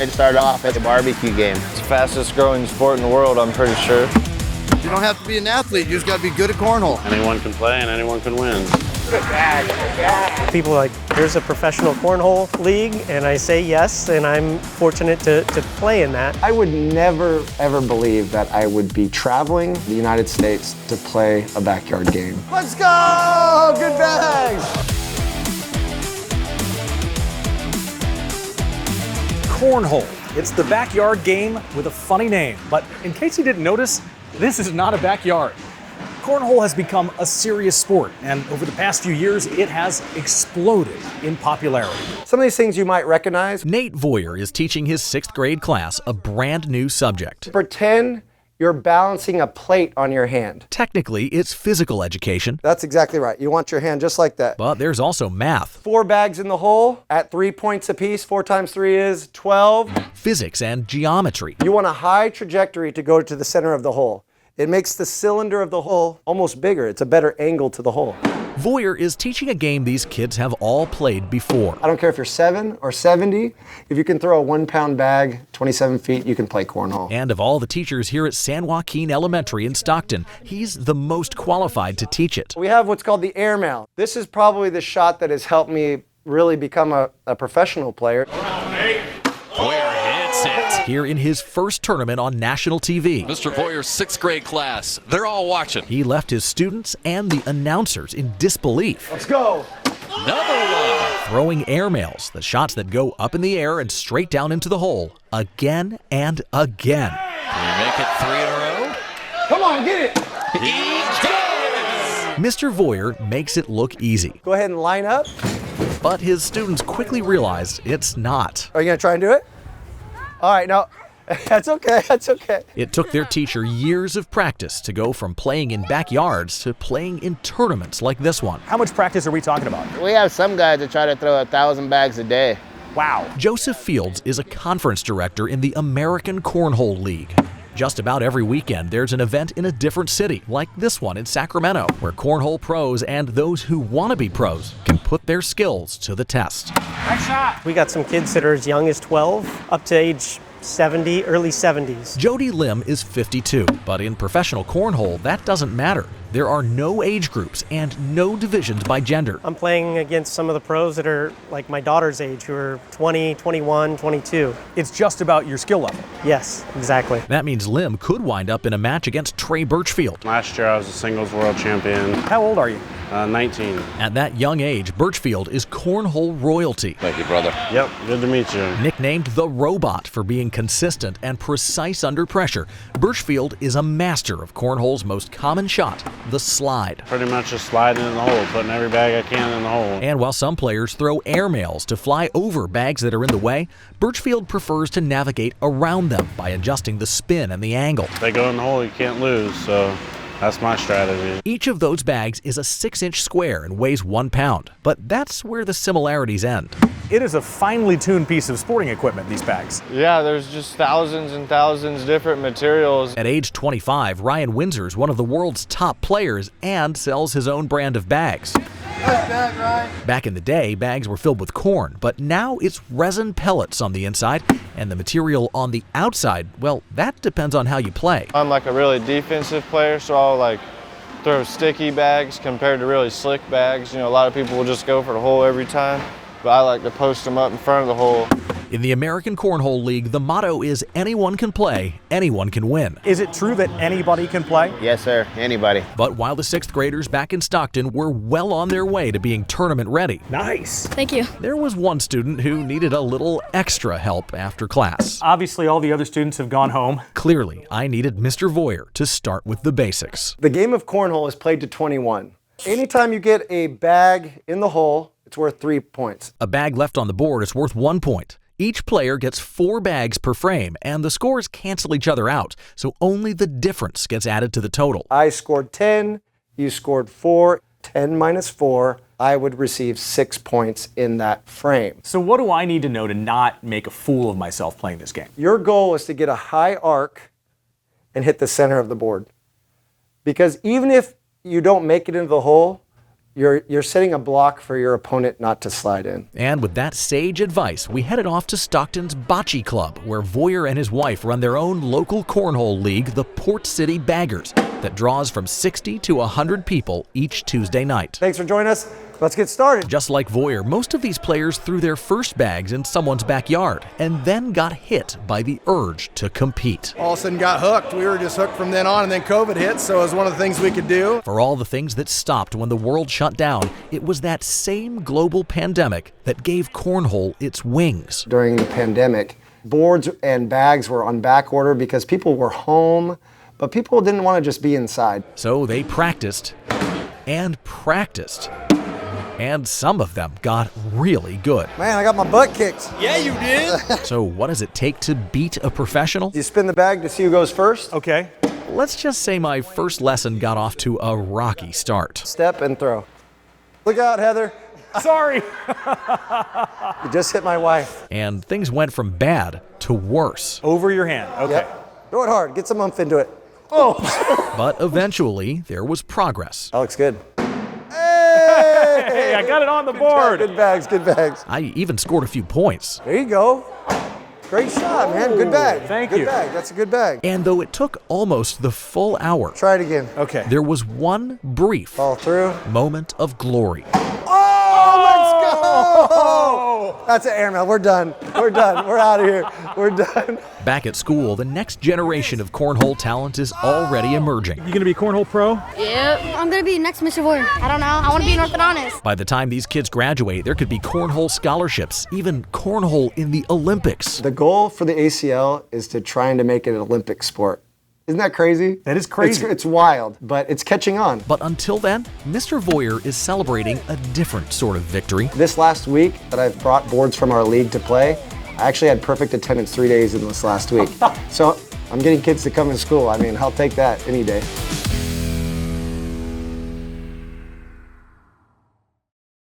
It started off as a barbecue game. It's the fastest growing sport in the world, I'm pretty sure. You don't have to be an athlete, you just got to be good at cornhole. Anyone can play and anyone can win. Good bag. People are like, there's a professional cornhole league, and I say yes, and I'm fortunate to play in that. I would never, ever believe that I would be traveling the United States to play a backyard game. Let's go! Good bags! Cornhole. It's the backyard game with a funny name. But in case you didn't notice, this is not a backyard. Cornhole has become a serious sport, and over the past few years, it has exploded in popularity. Some of these things you might recognize. Nate Voyer is teaching his 6th grade class a brand new subject. Pretend you're balancing a plate on your hand. Technically, it's physical education. That's exactly right. You want your hand just like that. But there's also math. 4 bags in the hole at 3 points apiece. 4 times 3 is 12. Physics and geometry. You want a high trajectory to go to the center of the hole. It makes the cylinder of the hole almost bigger. It's a better angle to the hole. Voyer is teaching a game these kids have all played before. I don't care if you're 7 or 70. If you can throw a 1-pound bag 27 feet, you can play cornhole. And of all the teachers here at San Joaquin Elementary in Stockton, he's the most qualified to teach it. We have what's called the air mount. This is probably the shot that has helped me really become a professional player. Voyer hits it. Here in his first tournament on national TV. Mr. Voyer's 6th grade class. They're all watching. He left his students and the announcers in disbelief. Let's go. Number 1. Throwing airmails, the shots that go up in the air and straight down into the hole, again and again. Can you make it 3 in a row? Come on, get it. He does! Mr. Voyer makes it look easy. Go ahead and line up. But his students quickly realized it's not. Are you going to try and do it? All right, no. That's okay, that's okay. It took their teacher years of practice to go from playing in backyards to playing in tournaments like this one. How much practice are we talking about? We have some guys that try to throw 1,000 bags a day. Wow. Joseph Fields is a conference director in the American Cornhole League. Just about every weekend, there's an event in a different city, like this one in Sacramento, where cornhole pros and those who want to be pros can put their skills to the test. Nice shot. We got some kids that are as young as 12 up to age 70, early 70s. Jody Lim is 52, but in professional cornhole, that doesn't matter. There are no age groups and no divisions by gender. I'm playing against some of the pros that are like my daughter's age, who are 20, 21, 22. It's just about your skill level. Yes, exactly. That means Lim could wind up in a match against Trey Birchfield. Last year I was a singles world champion. How old are you? 19. At that young age, Birchfield is cornhole royalty. Thank you, brother. Yep, good to meet you. Nicknamed the Robot for being consistent and precise under pressure, Birchfield is a master of cornhole's most common shot, the slide. Pretty much just sliding in the hole, putting every bag I can in the hole. And while some players throw airmails to fly over bags that are in the way, Birchfield prefers to navigate around them by adjusting the spin and the angle. If they go in the hole, you can't lose, so that's my strategy. Each of those bags is a 6-inch square and weighs 1 pound, but that's where the similarities end. It is a finely tuned piece of sporting equipment, these bags. Yeah, there's just thousands and thousands different materials. At age 25, Ryan Windsor's one of the world's top players and sells his own brand of bags. Nice bag, Ryan. Back in the day, bags were filled with corn, but now it's resin pellets on the inside, and the material on the outside, well, that depends on how you play. I'm like a really defensive player, so I'll like throw sticky bags compared to really slick bags. You know, a lot of people will just go for the hole every time, but I like to post them up in front of the hole. In the American Cornhole League, the motto is anyone can play, anyone can win. Is it true that anybody can play? Yes, sir. Anybody. But while the 6th graders back in Stockton were well on their way to being tournament ready, Nice. Thank you. there was one student who needed a little extra help after class. Obviously, all the other students have gone home. Clearly, I needed Mr. Voyer to start with the basics. The game of cornhole is played to 21. Anytime you get a bag in the hole, it's worth 3 points. A bag left on the board is worth 1 point. Each player gets 4 bags per frame, and the scores cancel each other out, so only the difference gets added to the total. I scored 10, you scored 4, 10 minus 4, I would receive 6 points in that frame. So what do I need to know to not make a fool of myself playing this game? Your goal is to get a high arc and hit the center of the board. Because even if you don't make it into the hole, You're setting a block for your opponent not to slide in. And with that sage advice, we headed off to Stockton's Bocce Club, where Voyer and his wife run their own local cornhole league, the Port City Baggers, that draws from 60 to 100 people each Tuesday night. Thanks for joining us. Let's get started. Just like Voyer, most of these players threw their first bags in someone's backyard and then got hit by the urge to compete. All of a sudden got hooked. We were just hooked from then on, and then COVID hit, so it was one of the things we could do. For all the things that stopped when the world shut down, it was that same global pandemic that gave cornhole its wings. During the pandemic, boards and bags were on back order because people were home, but people didn't want to just be inside. So they practiced and practiced. And some of them got really good. Man, I got my butt kicked. Yeah, you did. So what does it take to beat a professional? You spin the bag to see who goes first. Okay. Let's just say my first lesson got off to a rocky start. Step and throw. Look out, Heather. Sorry. You just hit my wife. And things went from bad to worse. Over your hand. Okay. Yep. Throw it hard. Get some oomph into it. Oh. But eventually, there was progress. That looks good. Hey, I got it on the board. Good bags, good bags. I even scored a few points. There you go. Great shot, man. Good bag. Thank good you. Good bag. That's a good bag. And though it took almost the full hour, Try it again. Okay. there was one brief Fall through. moment of glory. Oh, let's go! That's an airmail. We're done. We're done. We're out of here. We're done. Back at school, the next generation of cornhole talent is already emerging. You gonna be cornhole pro? Yep. I'm gonna be next Mr. Voyer. I don't know. I want to be an orthodontist. By the time these kids graduate, there could be cornhole scholarships, even cornhole in the Olympics. The goal for the ACL is to try and make it an Olympic sport. Isn't that crazy? That is crazy. It's wild, but it's catching on. But until then, Mr. Voyer is celebrating a different sort of victory. This last week that I've brought boards from our league to play, I actually had perfect attendance 3 days in this last week. So I'm getting kids to come to school. I mean, I'll take that any day.